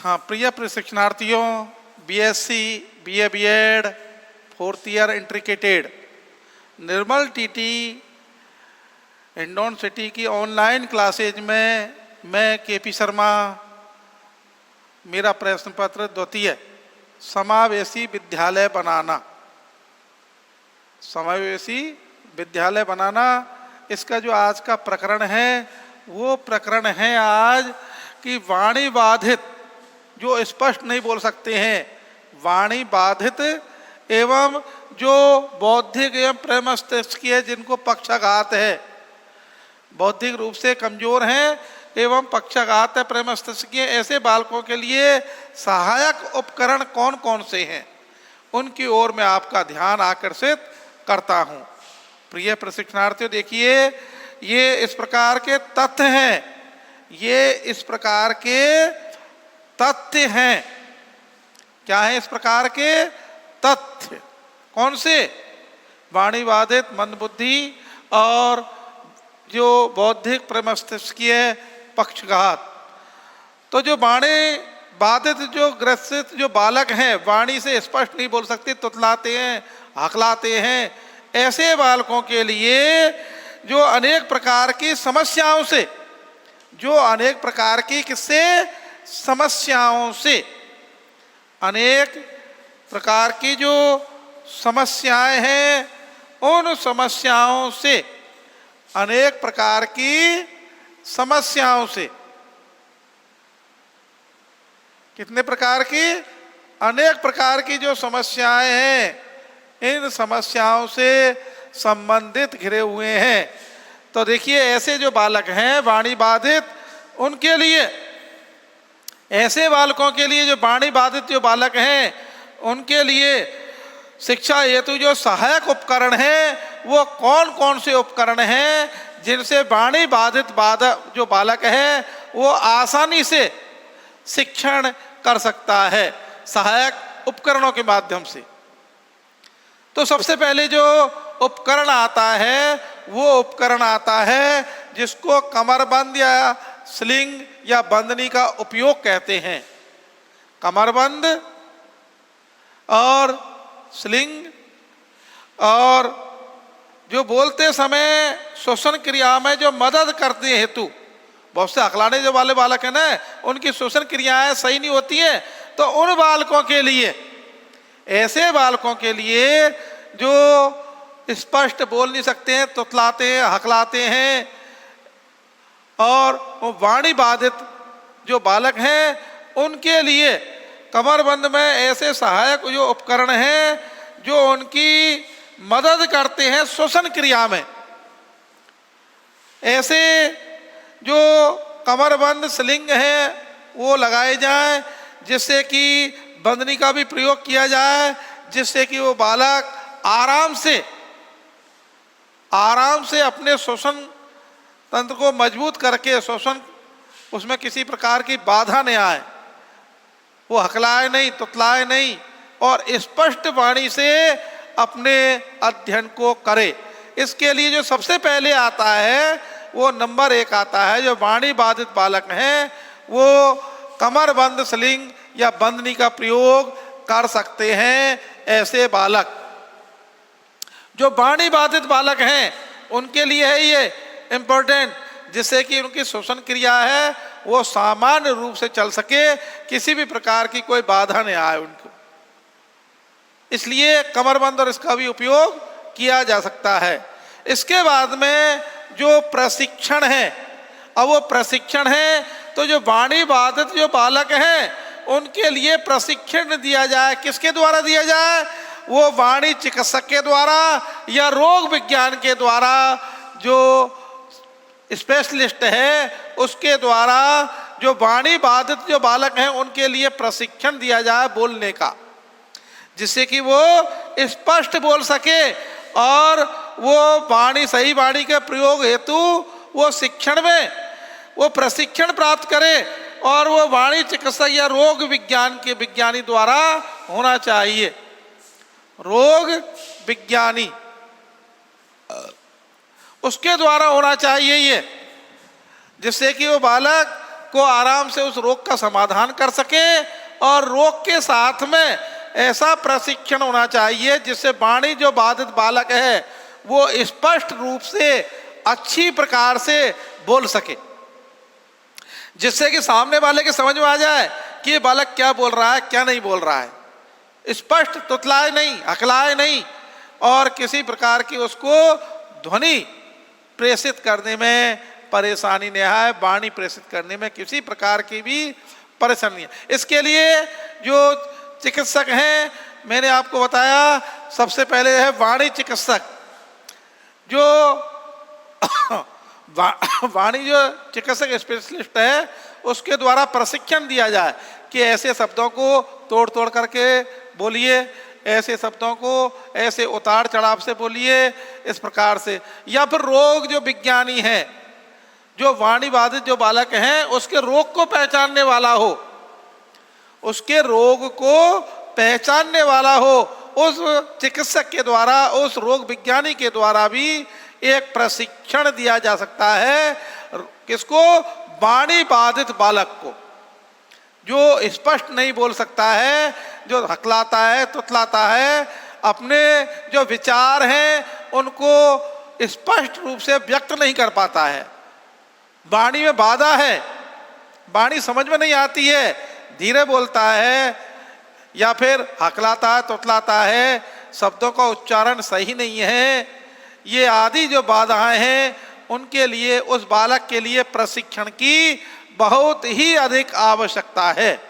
हाँ, प्रिय प्रशिक्षणार्थियों, BSc, BA, BEd, 4th year integrated, Nirmal TT Hindaun city की ऑनलाइन क्लासेज में मैं केपी शर्मा, मेरा प्रश्न पत्र द्वितीय, समावेशी विद्यालय बनाना। समावेशी विद्यालय बनाना, इसका जो आज का प्रकरण है वो प्रकरण है आज कि वाणी बाधित जो स्पष्ट नहीं बोल सकते हैं, वाणी बाधित एवं जो बौद्धिक एवं प्रेम मस्तिष्कीय जिनको पक्षाघात है, बौद्धिक रूप से कमजोर हैं एवं पक्षाघात है, प्रेम मस्तिष्कीय, ऐसे बालकों के लिए सहायक उपकरण कौन कौन से हैं, उनकी ओर मैं आपका ध्यान आकर्षित करता हूं। प्रिय प्रशिक्षणार्थियों, देखिए ये इस प्रकार के तथ्य हैं, ये इस प्रकार के तथ्य हैं। क्या है इस प्रकार के तथ्य? कौन से? वाणी बाधित, मंदबुद्धि और जो बौद्धिक प्रेम मस्तिष्कीय पक्षघात। तो जो वाणी बाधित जो ग्रसित जो बालक हैं, वाणी से स्पष्ट नहीं बोल सकते, तुतलाते हैं, हकलाते हैं, ऐसे बालकों के लिए जो अनेक प्रकार की समस्याओं से, जो अनेक प्रकार की किससे समस्याओं से, अनेक प्रकार की जो समस्याएं हैं, उन समस्याओं से, अनेक प्रकार की समस्याओं से, कितने प्रकार की? अनेक प्रकार की जो समस्याएं हैं, इन समस्याओं से संबंधित घिरे हुए हैं। तो देखिए ऐसे जो बालक हैं वाणी बाधित, उनके लिए, ऐसे बालकों के लिए जो वाणी बाधित जो बालक हैं उनके लिए शिक्षा हेतु जो सहायक उपकरण हैं वो कौन कौन से उपकरण हैं जिनसे वाणी बाधित जो बालक है वो आसानी से शिक्षण कर सकता है सहायक उपकरणों के माध्यम से। तो सबसे पहले जो उपकरण आता है वो उपकरण आता है जिसको कमरबंद या स्लिंग या बंदनी का उपयोग कहते हैं। कमरबंद और स्लिंग, और जो बोलते समय श्वसन क्रिया में जो मदद करते हेतु, बहुत से हकलाने जो वाले बालक हैं ना, उनकी श्वसन क्रियाएं सही नहीं होती हैं, तो उन बालकों के लिए, ऐसे बालकों के लिए जो स्पष्ट बोल नहीं सकते हैं, तुतलाते हैं, हकलाते हैं, और वो वाणी बाधित जो बालक हैं, उनके लिए कमरबंद में ऐसे सहायक जो उपकरण हैं जो उनकी मदद करते हैं श्वसन क्रिया में। ऐसे जो कमरबंद स्लिंग है वो लगाए जाएं, जिससे कि बंदनी का भी प्रयोग किया जाए, जिससे कि वो बालक आराम से अपने श्वसन तंत्र को मजबूत करके, श्वसन उसमें किसी प्रकार की बाधा नहीं आए, वो हकलाए नहीं, तुतलाए नहीं, और स्पष्ट वाणी से अपने अध्ययन को करे। इसके लिए जो सबसे पहले आता है वो नंबर 1 आता है, जो वाणी बाधित बालक हैं वो कमरबंद स्लिंग या बंदनी का प्रयोग कर सकते हैं। ऐसे बालक जो वाणी बाधित बालक हैं उनके लिए है ये इम्पोर्टेंट, जिससे कि उनकी श्वसन क्रिया है वो सामान्य रूप से चल सके, किसी भी प्रकार की कोई बाधा नहीं आए उनको। इसलिए कमरबंद और इसका भी उपयोग किया जा सकता है। इसके बाद में जो प्रशिक्षण है, अब वो प्रशिक्षण है तो जो वाणी बाधित जो बालक हैं उनके लिए प्रशिक्षण दिया जाए। किसके द्वारा दिया जाए? वो वाणी चिकित्सक के द्वारा या रोग विज्ञान के द्वारा, जो स्पेशलिस्ट है उसके द्वारा जो वाणी बाधित जो बालक हैं उनके लिए प्रशिक्षण दिया जाए बोलने का, जिससे कि वो स्पष्ट बोल सके और वो वाणी, सही वाणी के प्रयोग हेतु वो शिक्षण में वो प्रशिक्षण प्राप्त करे, और वो वाणी चिकित्सक या रोग विज्ञान के विज्ञानी द्वारा होना चाहिए। रोग विज्ञानी उसके द्वारा होना चाहिए ये, जिससे कि वो बालक को आराम से उस रोग का समाधान कर सके। और रोग के साथ में ऐसा प्रशिक्षण होना चाहिए जिससे वाणी जो बाधित बालक है वो स्पष्ट रूप से अच्छी प्रकार से बोल सके, जिससे कि सामने वाले के समझ में आ जाए कि ये बालक क्या बोल रहा है, क्या नहीं बोल रहा है। स्पष्ट तुतलाए नहीं, हकलाए नहीं, और किसी प्रकार की उसको ध्वनि प्रेषित करने में परेशानी नहीं है, वाणी प्रेषित करने में किसी प्रकार की भी परेशानी नहीं है। इसके लिए जो चिकित्सक हैं, मैंने आपको बताया सबसे पहले है वाणी चिकित्सक। जो वाणी जो चिकित्सक स्पेशलिस्ट है उसके द्वारा प्रशिक्षण दिया जाए कि ऐसे शब्दों को तोड़ तोड़ करके बोलिए, ऐसे शब्दों को ऐसे उतार चढ़ाव से बोलिए, इस प्रकार से। या फिर रोग जो विज्ञानी है, जो वाणी बाधित जो बालक हैं उसके रोग को पहचानने वाला हो, उसके रोग को पहचानने वाला हो, उस चिकित्सक के द्वारा, उस रोग विज्ञानी के द्वारा भी एक प्रशिक्षण दिया जा सकता है। किसको? वाणी बाधित बालक को, जो स्पष्ट नहीं बोल सकता है, जो हकलाता है, तुतलाता है, अपने जो विचार हैं उनको स्पष्ट रूप से व्यक्त नहीं कर पाता है, वाणी में बाधा है, वाणी समझ में नहीं आती है, धीरे बोलता है या फिर हकलाता है, तुतलाता है, शब्दों का उच्चारण सही नहीं है, ये आदि जो बाधाएं हैं उनके लिए, उस बालक के लिए प्रशिक्षण की बहुत ही अधिक आवश्यकता है।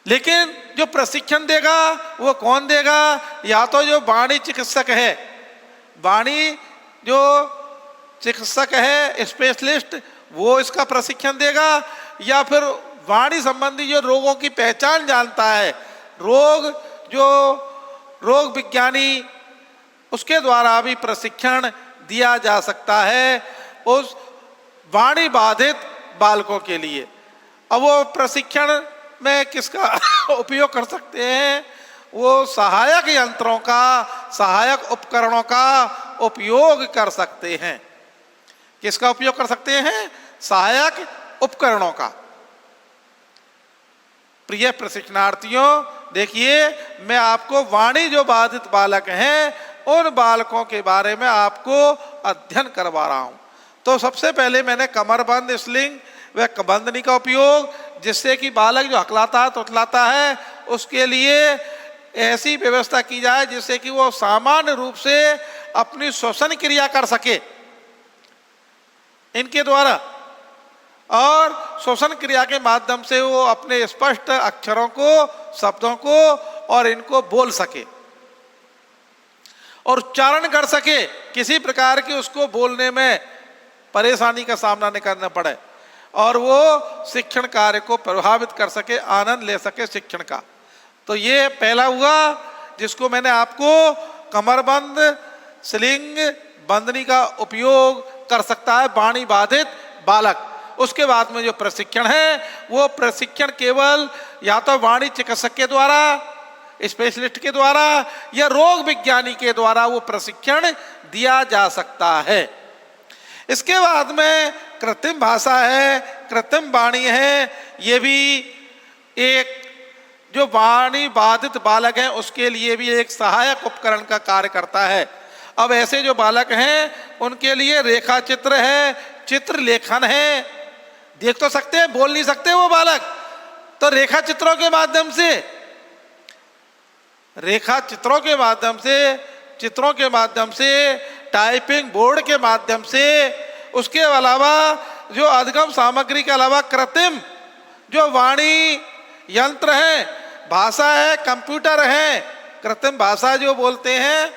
लेकिन जो प्रशिक्षण देगा वो कौन देगा? या तो जो वाणी चिकित्सक है, वाणी जो चिकित्सक है स्पेशलिस्ट, वो इसका प्रशिक्षण देगा, या फिर वाणी संबंधी जो रोगों की पहचान जानता है, रोग विज्ञानी, उसके द्वारा भी प्रशिक्षण दिया जा सकता है उस वाणी बाधित बालकों के लिए। अब वो प्रशिक्षण में किसका उपयोग कर सकते हैं? वो सहायक यंत्रों का, सहायक उपकरणों का उपयोग कर सकते हैं। किसका उपयोग कर सकते हैं? सहायक उपकरणों का। प्रिय प्रशिक्षणार्थियों, देखिए मैं आपको वाणी जो बाधित बालक हैं उन बालकों के बारे में आपको अध्ययन करवा रहा हूं। तो सबसे पहले मैंने कमरबंद, स्लिंग व बंदनी का उपयोग, जिससे कि बालक जो हकलाता है, तुतलाता है, उसके लिए ऐसी व्यवस्था की जाए जिससे कि वो सामान्य रूप से अपनी श्वसन क्रिया कर सके इनके द्वारा, और श्वसन क्रिया के माध्यम से वो अपने स्पष्ट अक्षरों को, शब्दों को और इनको बोल सके और उच्चारण कर सके, किसी प्रकार की उसको बोलने में परेशानी का सामना नहीं करना पड़े, और वो शिक्षण कार्य को प्रभावित कर सके, आनंद ले सके शिक्षण का। तो ये पहला हुआ जिसको मैंने आपको कमरबंद, स्लिंग, बंदनी का उपयोग कर सकता है वाणी बाधित बालक। उसके बाद में जो प्रशिक्षण है वो प्रशिक्षण केवल या तो वाणी चिकित्सक के द्वारा, स्पेशलिस्ट के द्वारा, या रोग विज्ञानी के द्वारा वो प्रशिक्षण दिया जा सकता है। इसके बाद में कृत्रिम भाषा है, कृत्रिम वाणी है, ये भी एक जो वाणी बाधित बालक हैं उसके लिए भी एक सहायक उपकरण का कार्य करता है। अब ऐसे जो बालक हैं उनके लिए रेखा चित्र है, चित्र लेखन है, देख तो सकते हैं, बोल नहीं सकते वो बालक, तो रेखा चित्रों के माध्यम से, रेखा चित्रों के माध्यम से, चित्रों के माध्यम से, टाइपिंग बोर्ड के माध्यम से, उसके अलावा जो अधिगम सामग्री के अलावा कृत्रिम जो वाणी यंत्र है, भाषा है, कंप्यूटर है, कृत्रिम भाषा जो बोलते हैं,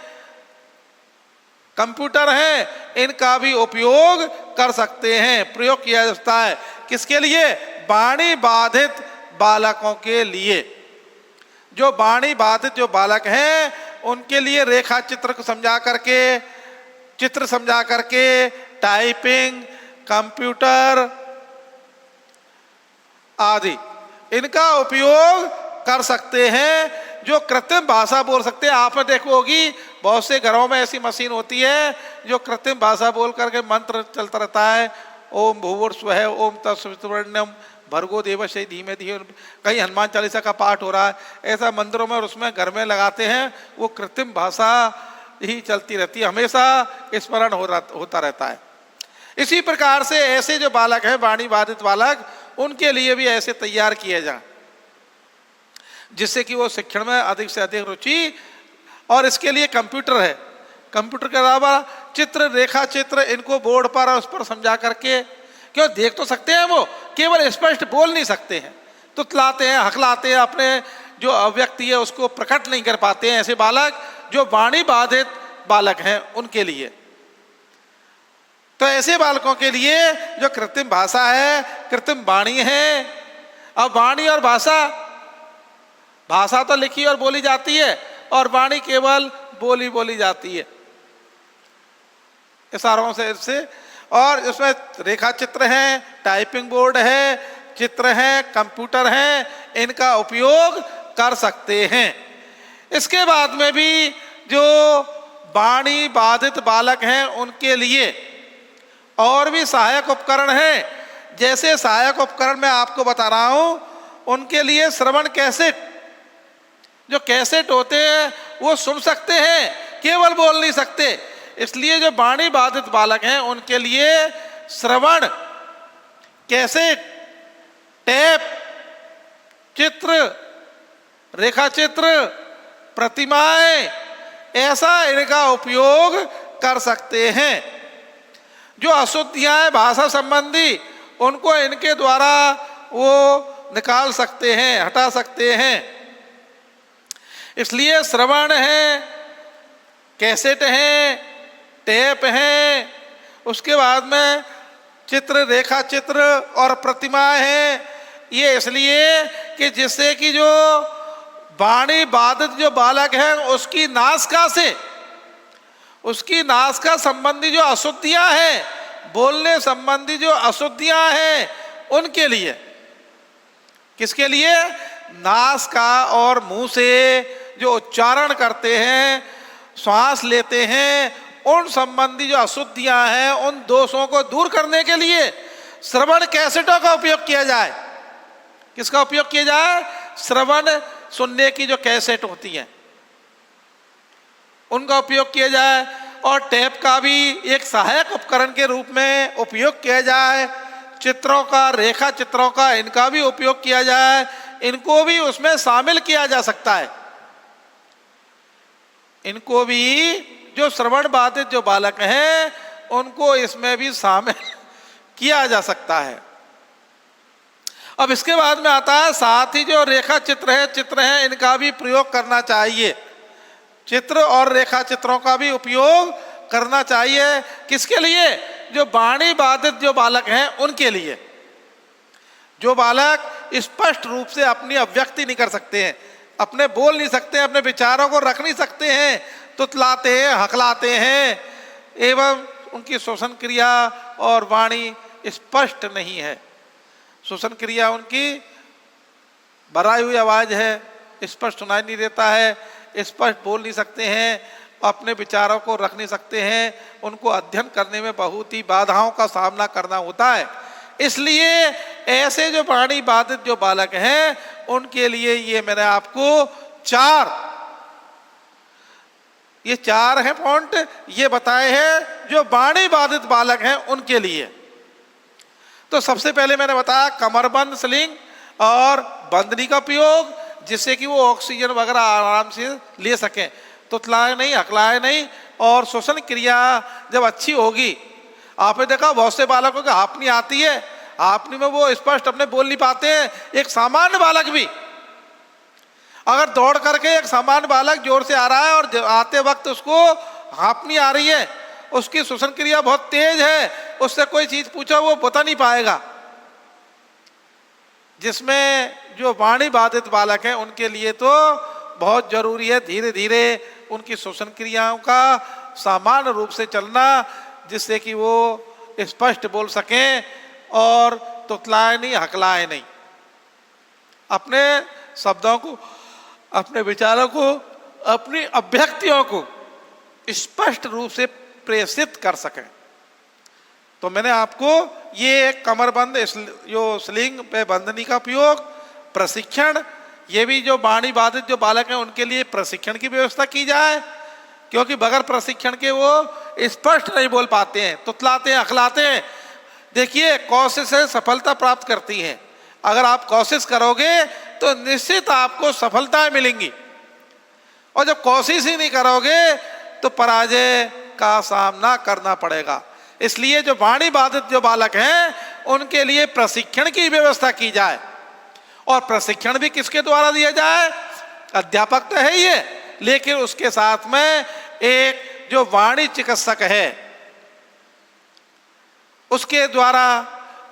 कंप्यूटर है, इनका भी उपयोग कर सकते हैं, प्रयोग किया जाता है। किसके लिए? वाणी बाधित बालकों के लिए। जो वाणी बाधित जो बालक हैं उनके लिए रेखा चित्र को समझा करके, चित्र समझा करके, टाइपिंग, कंप्यूटर आदि इनका उपयोग कर सकते हैं। जो कृत्रिम भाषा बोल सकते हैं, आपने देखो होगी बहुत से घरों में ऐसी मशीन होती है जो कृत्रिम भाषा बोल करके मंत्र चलता रहता है, ओम भूर्भुवस्सुवः ओम तत्सवितुर्वरेण्यम भर्गो देवस्य धीमहि धियो यो न। कहीं हनुमान चालीसा का पाठ हो रहा है, ऐसा मंदिरों में और उसमें घर में लगाते हैं, वो कृत्रिम भाषा ही चलती रहती है, हमेशा स्मरण होता रहता है। इसी प्रकार से ऐसे जो बालक हैं, वाणी बाधित बालक, उनके लिए भी ऐसे तैयार किए जाए जिससे कि वो शिक्षण में अधिक से अधिक रुचि। और इसके लिए कंप्यूटर है, कंप्यूटर के अलावा चित्र, रेखा चित्र, इनको बोर्ड पर और उस पर समझा करके, क्यों देख तो सकते हैं वो, केवल स्पष्ट बोल नहीं सकते हैं, तुतलाते हैं, हकलाते हैं, अपने जो अभिव्यक्ति है उसको प्रकट नहीं कर पाते हैं। ऐसे बालक जो वाणी बाधित बालक हैं उनके लिए, तो ऐसे बालकों के लिए जो कृत्रिम भाषा है, कृत्रिम वाणी है। अब वाणी और भाषा, भाषा तो लिखी और बोली जाती है और वाणी केवल बोली जाती है इशारों से इससे। और उसमें रेखा चित्र हैं, टाइपिंग बोर्ड है, चित्र हैं, कंप्यूटर हैं, इनका उपयोग कर सकते हैं। इसके बाद में भी जो वाणी बाधित बालक हैं उनके लिए और भी सहायक उपकरण हैं। जैसे सहायक उपकरण मैं आपको बता रहा हूं, उनके लिए श्रवण कैसेट, जो कैसेट होते हैं वो सुन सकते हैं, केवल बोल नहीं सकते। इसलिए जो वाणी बाधित बालक हैं उनके लिए श्रवण कैसेट, टेप, चित्र, रेखा चित्र, प्रतिमाएं, ऐसा इनका उपयोग कर सकते हैं। जो अशुद्धियां हैं भाषा संबंधी, उनको इनके द्वारा वो निकाल सकते हैं, हटा सकते हैं। इसलिए श्रवण है, कैसेट है, टेप है, उसके बाद में चित्र, रेखा चित्र और प्रतिमाएं हैं। ये इसलिए कि जिससे कि जो वाणी बाधित जो बालक है उसकी नासिका से, उसकी नासिका संबंधी जो अशुद्धियां हैं, बोलने संबंधी जो अशुद्धियां हैं, उनके लिए, किसके लिए, नासिका और मुंह से जो उच्चारण करते हैं, श्वास लेते हैं, उन संबंधी जो अशुद्धियां हैं, उन दोषों को दूर करने के लिए श्रवण कैसेटों का उपयोग किया जाए। किसका उपयोग किया जाए, श्रवण सुनने की जो कैसेट होती हैं उनका उपयोग किया जाए। और टेप का भी एक सहायक उपकरण के रूप में उपयोग किया जाए। चित्रों का, रेखा चित्रों का, इनका भी उपयोग किया जाए, इनको भी उसमें शामिल किया जा सकता है। इनको भी जो श्रवण बाधित जो बालक हैं उनको इसमें भी शामिल किया जा सकता है। अब इसके बाद में आता है साथ ही जो रेखा चित्र है, इनका भी प्रयोग करना चाहिए। चित्र और रेखा चित्रों का भी उपयोग करना चाहिए। किसके लिए, जो वाणी बाधित जो बालक हैं उनके लिए। जो बालक स्पष्ट रूप से अपनी अभिव्यक्ति नहीं कर सकते हैं, अपने बोल नहीं सकते, अपने विचारों को रख नहीं सकते हैं, तुतलाते हैं, हकलाते हैं, एवं उनकी श्वसन क्रिया और वाणी स्पष्ट नहीं है। श्वसन क्रिया उनकी भराई हुई आवाज है, स्पष्ट सुनाई नहीं देता है, स्पष्ट बोल नहीं सकते हैं, अपने विचारों को रख नहीं सकते हैं, उनको अध्ययन करने में बहुत ही बाधाओं का सामना करना होता है। इसलिए ऐसे जो वाणी बाधित जो बालक हैं उनके लिए ये मैंने आपको ये चार हैं पॉइंट ये बताए हैं जो वाणी बाधित बालक हैं उनके लिए। तो सबसे पहले मैंने बताया कमरबंद, स्लिंग और बंदनी का उपयोग, जिससे कि वो ऑक्सीजन वगैरह आराम से ले सकें, तुतलाए नहीं, हकलाए नहीं। और श्वसन क्रिया जब अच्छी होगी, आपने देखा बहुत से बालकों को हांफनी आती है, हांफनी में वो स्पष्ट अपने बोल नहीं पाते हैं। एक सामान्य बालक भी अगर दौड़ करके एक सामान्य बालक जोर से आ रहा है और आते वक्त उसको हांफनी आ रही है, उसकी श्वसन क्रिया बहुत तेज है, उससे कोई चीज पूछा वो बता नहीं पाएगा। जिसमें जो वाणी बाधित बालक हैं उनके लिए तो बहुत जरूरी है धीरे धीरे उनकी श्वसन क्रियाओं का सामान्य रूप से चलना, जिससे कि वो स्पष्ट बोल सकें और तुतलाए नहीं, हकलाए नहीं, अपने शब्दों को, अपने विचारों को, अपनी अभिव्यक्तियों को स्पष्ट रूप से प्रेषित कर सकें। तो मैंने आपको ये कमरबंद जो स्लिंग पे बंधनी का उपयोग, प्रशिक्षण, ये भी जो वाणी बाधित जो बालक हैं उनके लिए प्रशिक्षण की व्यवस्था की जाए, क्योंकि बगैर प्रशिक्षण के वो स्पष्ट नहीं बोल पाते हैं, तुतलाते हैं, अखलाते हैं। देखिए, कोशिश से सफलता प्राप्त करती है। अगर आप कोशिश करोगे तो निश्चित आपको सफलताएं मिलेंगी, और जब कोशिश ही नहीं करोगे तो पराजय का सामना करना पड़ेगा। इसलिए जो वाणी बाधित जो बालक हैं उनके लिए प्रशिक्षण की व्यवस्था की जाए, और प्रशिक्षण भी किसके द्वारा दिया जाए? अध्यापक तो है ही है, लेकिन उसके साथ में एक जो वाणी चिकित्सक है उसके द्वारा,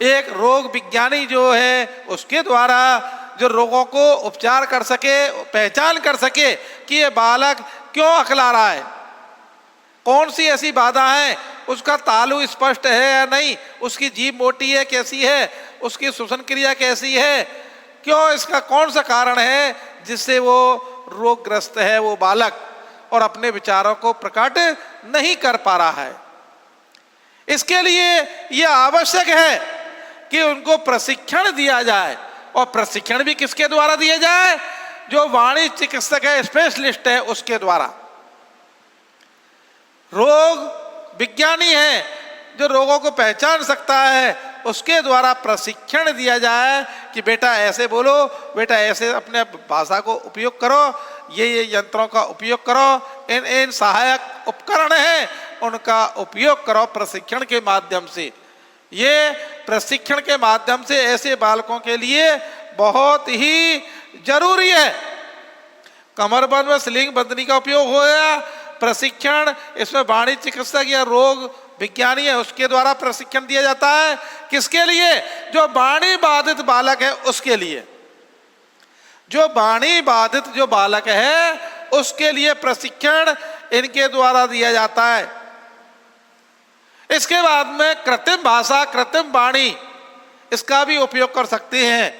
एक रोग विज्ञानी जो है उसके द्वारा जो रोगों को उपचार कर सके, पहचान कर सके कि ये बालक क्यों अकला रहा है, कौन सी ऐसी बाधा है, उसका तालु स्पष्ट है या नहीं, उसकी जीभ मोटी है कैसी है, उसकी श्वसन क्रिया कैसी है, क्यों, इसका कौन सा कारण है जिससे वो रोगग्रस्त है वो बालक, और अपने विचारों को प्रकट नहीं कर पा रहा है। इसके लिए यह आवश्यक है कि उनको प्रशिक्षण दिया जाए, और प्रशिक्षण भी किसके द्वारा दिया जाए? जो वाणी चिकित्सक है, स्पेशलिस्ट है, उसके द्वारा। रोग विज्ञानी है जो रोगों को पहचान सकता है, उसके द्वारा प्रशिक्षण दिया जाए कि बेटा ऐसे बोलो, बेटा ऐसे अपने भाषा को उपयोग करो, ये यंत्रों का उपयोग करो, इन सहायक उपकरण हैं उनका उपयोग करो प्रशिक्षण के माध्यम से। ये प्रशिक्षण के माध्यम से ऐसे बालकों के लिए बहुत ही जरूरी है। कमरबंद में स्लिंग बंधनी का उपयोग हो गया, प्रशिक्षण, इसमें वाणी चिकित्सक या रोग विज्ञानी है उसके द्वारा प्रशिक्षण दिया जाता है। किसके लिए? जो वाणी बाधित बालक है उसके लिए। जो वाणी बाधित जो बालक है उसके लिए प्रशिक्षण इनके द्वारा दिया जाता है। इसके बाद में कृत्रिम भाषा, कृत्रिम वाणी, इसका भी उपयोग कर सकते हैं।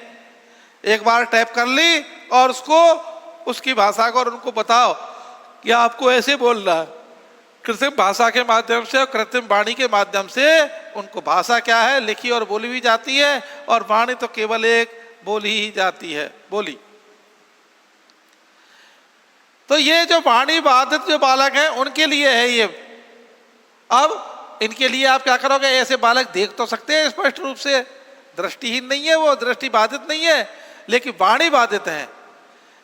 एक बार टाइप कर ली और उसको, उसकी भाषा को, और उनको बताओ कि आपको ऐसे बोलना है। कृत्रिम भाषा के माध्यम से और कृत्रिम वाणी के माध्यम से उनको भाषा क्या है लिखी और बोली भी जाती है, और वाणी तो केवल एक बोली ही जाती है, बोली। तो ये जो वाणी बाधित जो बालक हैं उनके लिए है ये। अब इनके लिए आप क्या करोगे? ऐसे बालक देख तो सकते हैं स्पष्ट रूप से, दृष्टिहीन नहीं है वो, दृष्टि बाधित नहीं है, लेकिन वाणी बाधित है,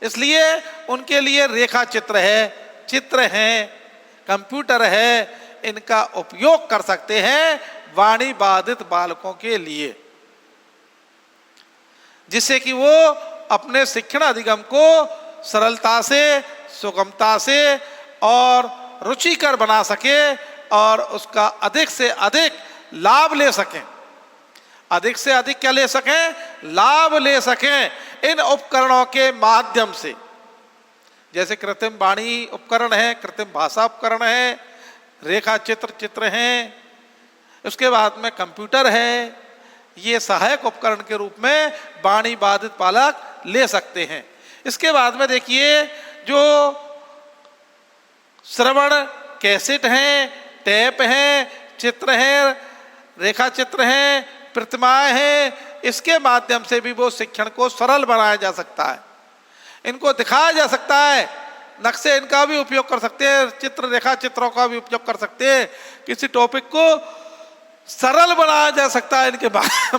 इसलिए उनके लिए रेखा चित्र है, चित्र हैं, कंप्यूटर है, इनका उपयोग कर सकते हैं वाणी बाधित बालकों के लिए, जिससे कि वो अपने शिक्षण अधिगम को सरलता से, सुगमता से और रुचिकर बना सके, और उसका अधिक से अधिक लाभ ले सकें। अधिक से अधिक क्या ले सकें? लाभ ले सकें इन उपकरणों के माध्यम से। जैसे कृत्रिम वाणी उपकरण है, कृत्रिम भाषा उपकरण है, रेखा चित्र चित्र हैं, उसके बाद में कंप्यूटर है, ये सहायक उपकरण के रूप में वाणी बाधित बालक ले सकते हैं। इसके बाद में देखिए, जो श्रवण कैसेट हैं, टेप हैं, चित्र हैं, रेखा चित्र हैं, प्रतिमाएं हैं, इसके माध्यम से भी वो शिक्षण को सरल बनाया जा सकता है, इनको दिखाया जा सकता है, नक्शे इनका भी उपयोग कर सकते हैं, चित्र रेखा चित्रों का भी उपयोग कर सकते हैं, किसी टॉपिक को सरल बनाया जा सकता है इनके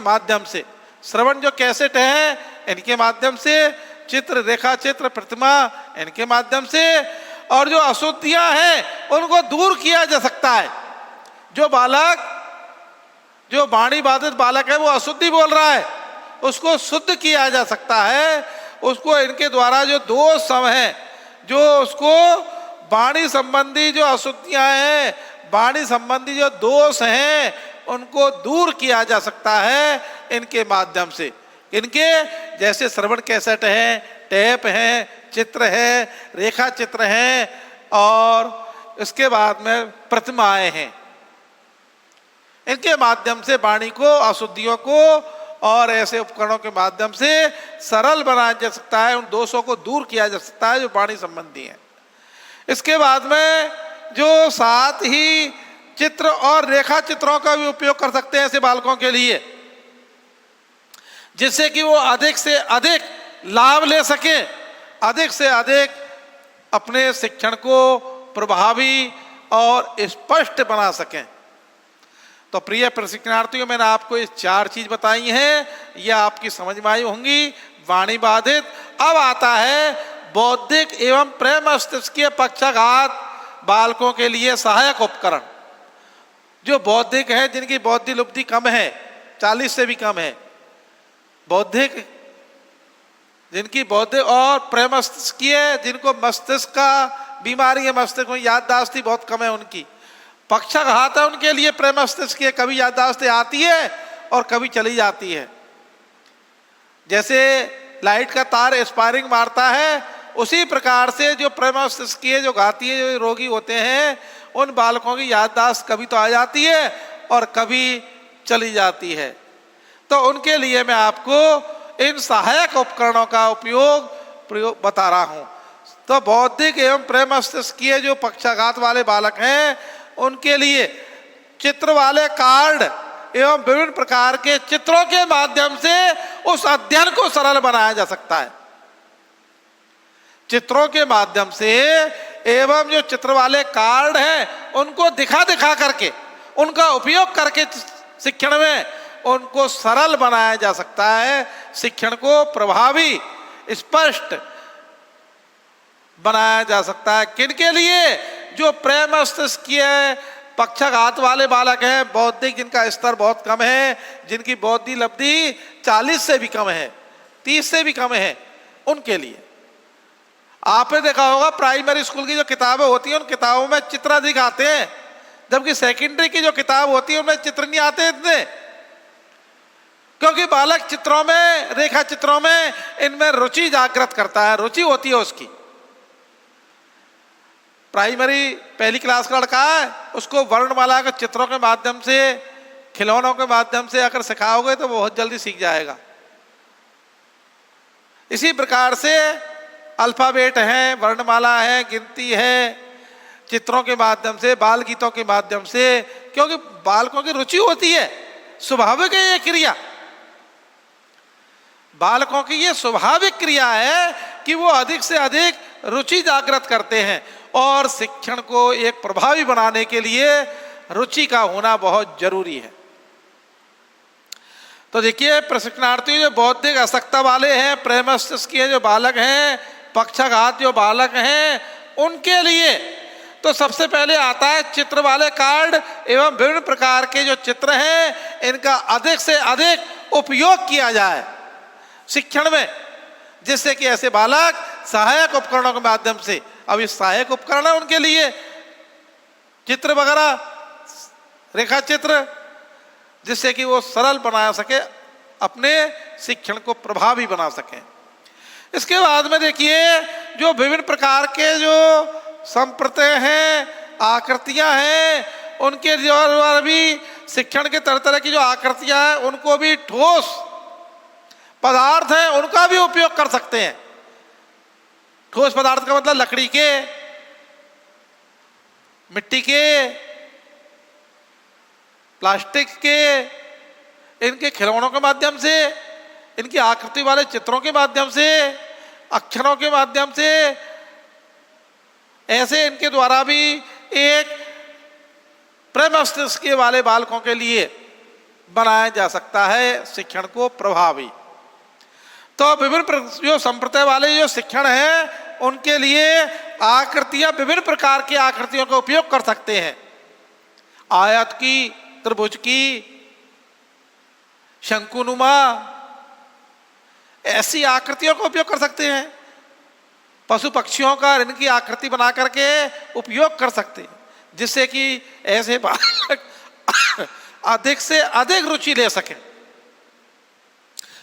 माध्यम से। श्रवण जो कैसेट है इनके माध्यम से, चित्र रेखा चित्र प्रतिमा इनके माध्यम से, और जो अशुद्धियां हैं उनको दूर किया जा सकता है। जो बालक, जो वाणी बाधित बालक है वो अशुद्धि बोल रहा है, उसको शुद्ध किया जा सकता है, उसको इनके द्वारा जो दोष सब हैं, जो उसको वाणी संबंधी जो अशुद्धियां हैं, वाणी संबंधी जो दोष हैं, उनको दूर किया जा सकता है इनके माध्यम से। इनके जैसे श्रवण कैसेट हैं, टेप हैं, चित्र है, रेखा चित्र हैं, और इसके बाद में प्रतिमाएं हैं, इनके माध्यम से वाणी को, अशुद्धियों को और ऐसे उपकरणों के माध्यम से सरल बनाया जा सकता है, उन दोषों को दूर किया जा सकता है जो वाणी संबंधी है। इसके बाद में जो साथ ही चित्र और रेखा चित्रों का भी उपयोग कर सकते हैं ऐसे बालकों के लिए, जिससे कि वो अधिक से अधिक लाभ ले सके, अधिक से अधिक अपने शिक्षण को प्रभावी और स्पष्ट बना सकें। तो प्रिय प्रशिक्षणार्थियों, मैंने आपको ये 4 चीज बताई हैं, ये आपकी समझ में आई होंगी। वाणी बाधित। अब आता है बौद्धिक एवं प्रेम मस्तिष्कीय पक्षाघात बालकों के लिए सहायक उपकरण। जो बौद्धिक है, जिनकी बौद्धिक लुब्धि कम है, 40 से भी कम है, बौद्धिक, जिनकी बौद्धिक और प्रेम मस्तिष्कीय, जिनको मस्तिष्क का बीमारी है, मस्तिष्क में याददाश्त बहुत कम है, उनकी पक्षाघात है, उनके लिए प्रेम मस्तिष्कीय कभी याददाश्त आती है और कभी चली जाती है। जैसे लाइट का तार एक्सपायरिंग मारता है, उसी प्रकार से जो प्रेम मस्तिष्कीय जो घातीय जो रोगी होते हैं, उन बालकों की याददाश्त कभी तो आ जाती है और कभी चली जाती है। तो उनके लिए मैं आपको इन सहायक उपकरणों का प्रयोग बता रहा हूं। तो बौद्धिक एवं प्रेम मस्तिष्कीय जो पक्षाघात वाले बालक हैं, उनके लिए चित्र वाले कार्ड एवं विभिन्न प्रकार के चित्रों के माध्यम से उस अध्ययन को सरल बनाया जा सकता है। चित्रों के माध्यम से एवं जो चित्र वाले कार्ड हैं, उनको दिखा दिखा करके, उनका उपयोग करके शिक्षण में उनको सरल बनाया जा सकता है, शिक्षण को प्रभावी स्पष्ट बनाया जा सकता है। किनके लिए? जो प्रेम मस्तिष्कीय पक्षाघात वाले बालक हैं, बौद्धिक जिनका स्तर बहुत कम है, जिनकी बौद्धिक लब्धि 40 से भी कम है, 30 से भी कम है, उनके लिए। आपने देखा होगा प्राइमरी स्कूल की जो किताबें होती हैं, उन किताबों में चित्र दिखाते हैं, जबकि सेकेंडरी की जो किताब होती है उनमें चित्र नहीं आते इतने, क्योंकि बालक चित्रों में, रेखा चित्रों में इनमें रुचि जागृत करता है, रुचि होती है उसकी। प्राइमरी पहली क्लास का लड़का है, उसको वर्णमाला के चित्रों के माध्यम से, खिलौनों के माध्यम से अगर सिखाओगे तो बहुत जल्दी सीख जाएगा। इसी प्रकार से अल्फाबेट है, वर्णमाला है, गिनती है, चित्रों के माध्यम से, बाल गीतों के माध्यम से, क्योंकि बालकों की रुचि होती है, स्वाभाविक है ये क्रिया। बालकों की ये स्वाभाविक क्रिया है कि वो अधिक से अधिक रुचि जागृत करते हैं, और शिक्षण को एक प्रभावी बनाने के लिए रुचि का होना बहुत जरूरी है। तो देखिए प्रशिक्षणार्थी जो बौद्धिक असक्ता वाले हैं, प्रेम मस्तिष्कीय जो बालक हैं, पक्षाघात जो बालक हैं, उनके लिए तो सबसे पहले आता है चित्र वाले कार्ड एवं विभिन्न प्रकार के जो चित्र हैं, इनका अधिक से अधिक उपयोग किया जाए शिक्षण में, जिससे कि ऐसे बालक सहायक उपकरणों के माध्यम से, अब ये सहायक उपकरण है उनके लिए, चित्र वगैरह, रेखा चित्र, जिससे कि वो सरल बना सके, अपने शिक्षण को प्रभावी बना सकें। इसके बाद में देखिए जो विभिन्न प्रकार के जो संप्रदाय हैं, आकृतियां हैं, उनके द्वारा भी शिक्षण के तरह तरह की जो आकृतियां हैं, उनको भी ठोस पदार्थ हैं, उनका भी उपयोग कर सकते हैं। ठोस पदार्थ का मतलब लकड़ी के, मिट्टी के, प्लास्टिक के, इनके खिलौनों के माध्यम से, इनकी आकृति वाले चित्रों के माध्यम से, अक्षरों के माध्यम से, ऐसे इनके द्वारा भी एक प्रेम मस्तिष्क वाले बालकों के लिए बनाया जा सकता है शिक्षण को प्रभावी। तो विभिन्न जो संप्रदाय वाले जो शिक्षण है, उनके लिए आकृतियां, विभिन्न प्रकार की आकृतियों का उपयोग कर सकते हैं। आयत की, त्रिभुज की, शंकुनुमा, ऐसी आकृतियों का उपयोग कर सकते हैं। पशु पक्षियों का, इनकी आकृति बना करके उपयोग कर सकते हैं, जिससे कि ऐसे बालक अधिक से अधिक रुचि ले सकें,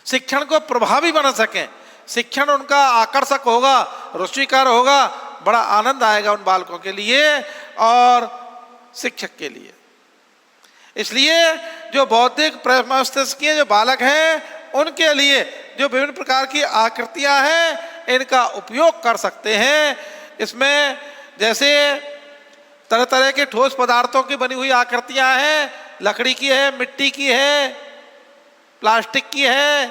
शिक्षण को प्रभावी बना सकें, शिक्षण उनका आकर्षक होगा, रुचिकर होगा, बड़ा आनंद आएगा उन बालकों के लिए और शिक्षक के लिए। इसलिए जो बौद्धिक प्रेम मस्तिष्कीय जो बालक हैं, उनके लिए जो विभिन्न प्रकार की आकृतियां हैं, इनका उपयोग कर सकते हैं। इसमें जैसे तरह तरह के ठोस पदार्थों की बनी हुई आकृतियां हैं, लकड़ी की है, मिट्टी की है, प्लास्टिक की है,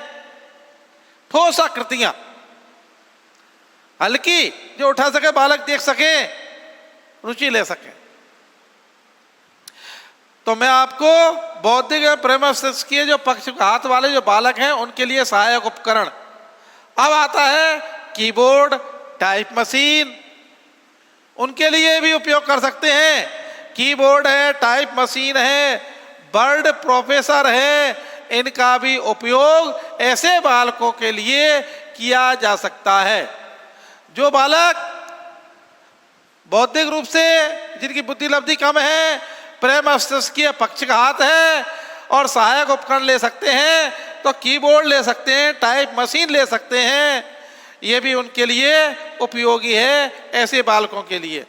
ठोस आकृतियां हल्की, जो उठा सके बालक देख सके, रुचि ले सके। तो मैं आपको बौद्धिक एवं प्रेम मस्तिष्क के जो पक्षघात वाले जो बालक हैं उनके लिए सहायक उपकरण। अब आता है कीबोर्ड, टाइप मशीन, उनके लिए भी उपयोग कर सकते हैं। कीबोर्ड है, टाइप मशीन है, वर्ड प्रोफेसर है, इनका भी उपयोग ऐसे बालकों के लिए किया जा सकता है जो बालक बौद्धिक रूप से जिनकी बुद्धि लब्धि कम है, प्रेम मस्तिष्कीय पक्षघात है और सहायक उपकरण ले सकते हैं। तो कीबोर्ड ले सकते हैं, टाइप मशीन ले सकते हैं, ये भी उनके लिए उपयोगी है ऐसे बालकों के लिए।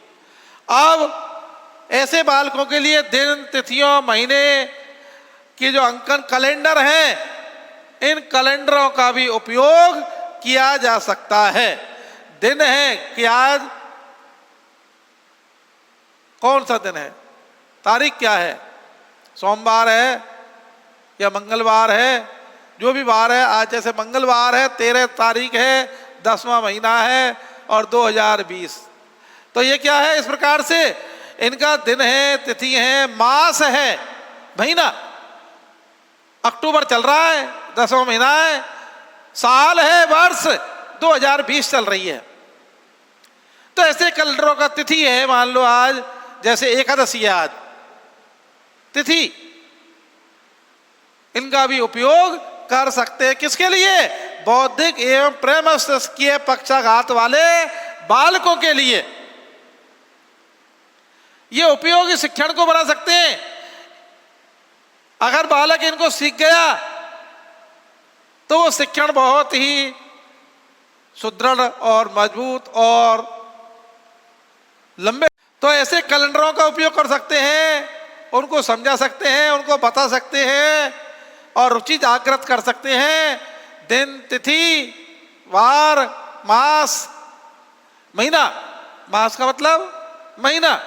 अब ऐसे बालकों के लिए दिन, तिथियों, महीने की जो अंकन कैलेंडर हैं, इन कैलेंडरों का भी उपयोग किया जा सकता है। दिन है कि आज कौन सा दिन है, तारीख क्या है, सोमवार है या मंगलवार है, जो भी वार है, आज जैसे मंगलवार है 13 तारीख है, 10वां महीना है और 2020। तो ये क्या है, इस प्रकार से इनका दिन है, तिथि है, मास है, महीना अक्टूबर चल रहा है, 10वां महीना है, साल है, वर्ष 2020 चल रही है। तो ऐसे कैलेंडरों का तिथि है, मान लो आज जैसे एकादशी है आज तिथि, इनका भी उपयोग कर सकते हैं। किसके लिए? बौद्धिक एवं प्रेम मस्तिष्कीय पक्षाघात वाले बालकों के लिए। ये उपयोगी शिक्षण को बना सकते हैं। अगर बालक इनको सीख गया तो वो शिक्षण बहुत ही सुदृढ़ और मजबूत और लंबे। तो ऐसे कैलेंडरों का उपयोग कर सकते हैं, उनको समझा सकते हैं, उनको बता सकते हैं और रुचि जागृत कर सकते हैं। दिन, तिथि, वार, मास, महीना, मास का मतलब महीना,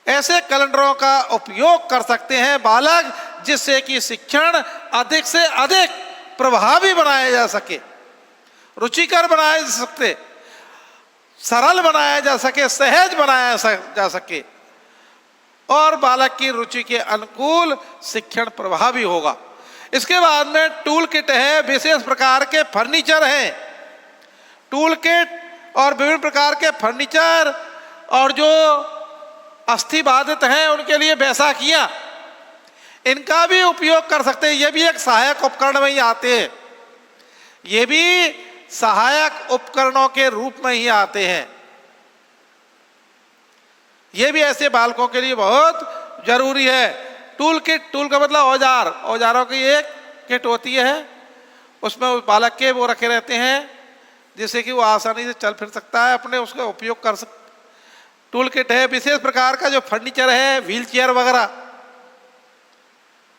ऐसे कैलेंडरों का उपयोग कर सकते हैं बालक, जिससे कि शिक्षण अधिक से अधिक प्रभावी बनाया जा सके, रुचिकर बनाया जा सके, सरल बनाया जा सके, सहज बनाया जा सके और बालक की रुचि के अनुकूल शिक्षण प्रभावी होगा। इसके बाद में टूल किट है, विशेष प्रकार के फर्नीचर हैं, टूल किट और विभिन्न प्रकार के फर्नीचर और जो अस्थि बाधित हैं उनके लिए बैसाखियां, इनका भी उपयोग कर सकते हैं। ये भी एक सहायक उपकरण में ही आते हैं, ये भी सहायक उपकरणों के रूप में ही आते हैं। ये भी ऐसे बालकों के लिए बहुत जरूरी है। टूल किट, टूल का मतलब औजार, औजारों की एक किट होती है, उसमें उस बालक के वो रखे रहते हैं जिससे कि वो आसानी से चल फिर सकता है, अपने उसका उपयोग कर सकता। टूल किट है। विशेष प्रकार का जो फर्नीचर है, व्हील चेयर वगैरह,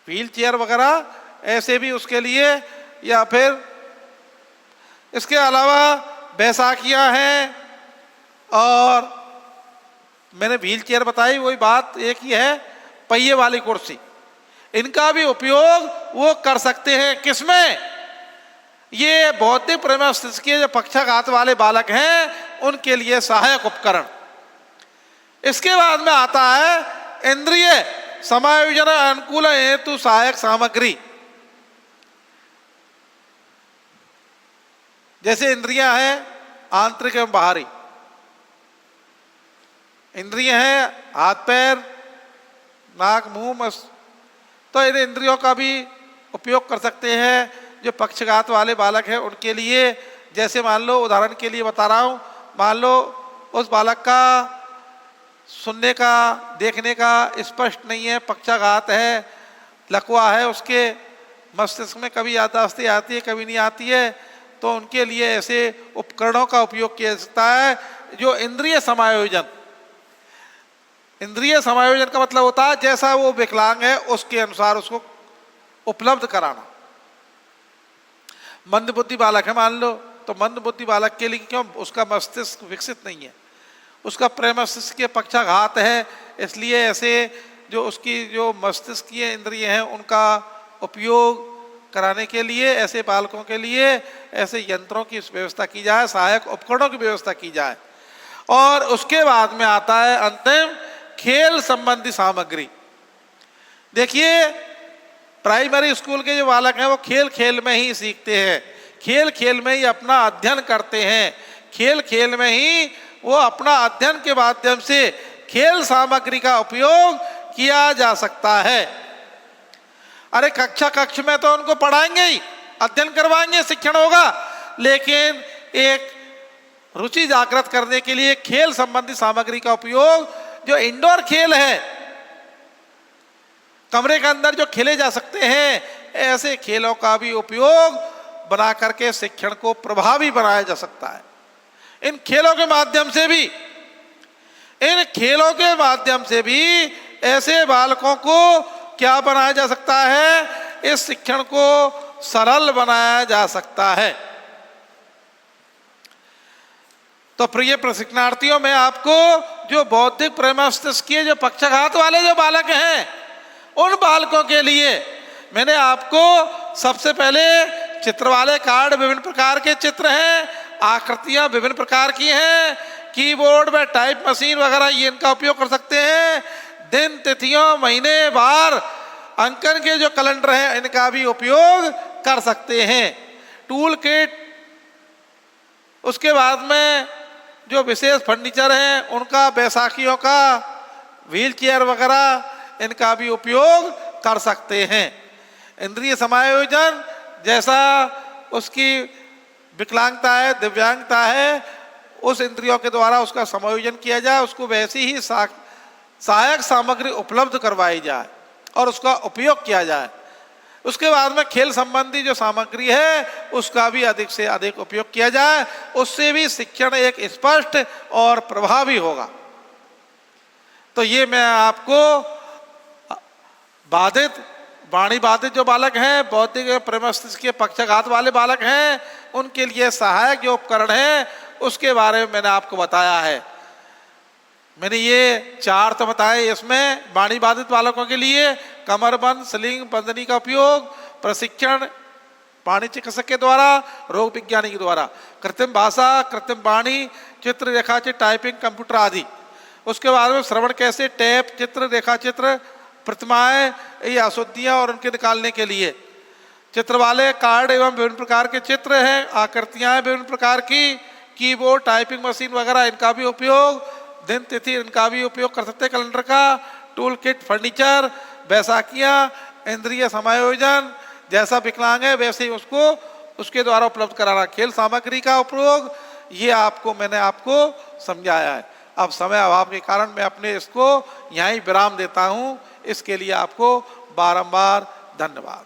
व्हील चेयर वगैरह ऐसे भी उसके लिए, या फिर इसके अलावा बैसाखियां हैं और मैंने व्हील चेयर बताई, वही बात एक ही है, पहिए वाली कुर्सी, इनका भी उपयोग वो कर सकते हैं। किसमें? ये बौद्धिक प्रेम मस्तिष्क के जो पक्षाघात वाले बालक हैं उनके लिए सहायक उपकरण। इसके बाद में आता है इंद्रिय समायोजन अनुकूल हेतु सहायक सामग्री। जैसे इंद्रियां हैं आंतरिक एवं बाहरी, इंद्रिय हैं हाथ पैर नाक मुंह, तो इन इंद्रियों का भी उपयोग कर सकते हैं जो पक्षघात वाले बालक हैं उनके लिए। जैसे मान लो, उदाहरण के लिए बता रहा हूँ, मान लो उस बालक का सुनने का, देखने का स्पष्ट नहीं है, पक्षाघात है, लकवा है, उसके मस्तिष्क में कभी याददाश्त आती है कभी नहीं आती है, तो उनके लिए ऐसे उपकरणों का उपयोग किया जा सकता है जो इंद्रिय समायोजन। इंद्रिय समायोजन का मतलब होता है जैसा वो विकलांग है उसके अनुसार उसको उपलब्ध कराना। मंद बुद्धि बालक है मान लो, तो मंद बुद्धि बालक के लिए क्यों, उसका मस्तिष्क विकसित नहीं है, उसका प्रेम मस्तिष्क के पक्षाघात है, इसलिए ऐसे जो उसकी जो मस्तिष्कीय इंद्रिय हैं उनका उपयोग कराने के लिए ऐसे बालकों के लिए ऐसे यंत्रों की व्यवस्था की जाए, सहायक उपकरणों की व्यवस्था की जाए। और उसके बाद में आता है अंतिम खेल संबंधी सामग्री। देखिए प्राइमरी स्कूल के जो बालक हैं वो खेल खेल में ही सीखते हैं, खेल खेल में ही अपना अध्ययन करते हैं, खेल खेल में ही वो अपना अध्ययन के माध्यम से खेल सामग्री का उपयोग किया जा सकता है। अरे कक्ष में तो उनको पढ़ाएंगे ही, अध्ययन करवाएंगे, शिक्षण होगा, लेकिन एक रुचि जागृत करने के लिए खेल संबंधी सामग्री का उपयोग, जो इंडोर खेल है, कमरे के अंदर जो खेले जा सकते हैं, ऐसे खेलों का भी उपयोग बना करके शिक्षण को प्रभावी बनाया जा सकता है। इन खेलों के माध्यम से भी ऐसे बालकों को क्या बनाया जा सकता है, इस शिक्षण को सरल बनाया जा सकता है। तो प्रिय प्रशिक्षणार्थियों, मैं आपको जो बौद्धिक प्रेम मस्तिष्क के जो पक्षाघात वाले जो बालक हैं, उन बालकों के लिए मैंने आपको सबसे पहले चित्र वाले कार्ड, विभिन्न प्रकार के चित्र हैं, आकृतियां विभिन्न प्रकार की हैं, कीबोर्ड में टाइप मशीन वगैरह ये इनका उपयोग कर सकते हैं, दिन तिथियों महीने बार अंकन के जो कैलेंडर हैं इनका भी उपयोग कर सकते हैं, टूल किट, उसके बाद में जो विशेष फर्नीचर हैं उनका, बैसाखियों का व्हील चेयर वगैरह इनका भी उपयोग कर सकते हैं। इंद्रिय समायोजन, जैसा उसकी विकलांगता है, दिव्यांगता है, उस इंद्रियों के द्वारा उसका समायोजन किया जाए, उसको वैसी ही सहायक सामग्री उपलब्ध करवाई जाए और उसका उपयोग किया जाए। उसके बाद में खेल संबंधी जो सामग्री है उसका भी अधिक से अधिक उपयोग किया जाए, उससे भी शिक्षण एक स्पष्ट और प्रभावी होगा। तो ये मैं आपको वाणी बाधित जो बालक हैं, बौद्धिक प्रेम मस्तिष्क के पक्षाघात वाले बालक हैं, उनके लिए सहायक जो उपकरण है उसके बारे में मैंने आपको बताया है। मैंने ये 4 तो बताए, इसमें वाणी बाधित बालकों के लिए कमरबंद, स्लिंग, बंदनी का उपयोग, प्रशिक्षण वाणी चिकित्सक के द्वारा, रोग विज्ञानी के द्वारा, कृत्रिम भाषा, कृत्रिम वाणी, चित्र रेखाचित्र, टाइपिंग, कंप्यूटर आदि। उसके बाद में श्रवण कैसे, टेप, चित्र रेखाचित्र, प्रतिमाएं, ये अशुद्धियां और उनके निकालने के लिए चित्र वाले कार्ड एवं विभिन्न प्रकार के चित्र हैं, आकृतियां हैं विभिन्न प्रकार की, कीबोर्ड, टाइपिंग मशीन वगैरह इनका भी उपयोग, दिन तिथि इनका भी उपयोग कर सकते हैं, कैलेंडर का, टूल किट, फर्नीचर, बैसाखियां, इंद्रिय समायोजन, जैसा विकलांग है वैसे ही उसको उसके द्वारा उपलब्ध कराना, खेल सामग्री का उपयोग, ये मैंने आपको समझाया है। अब समय अभाव के कारण मैं अपने इसको यहीं विराम देता हूँ। इसके लिए आपको बारंबार धन्यवाद।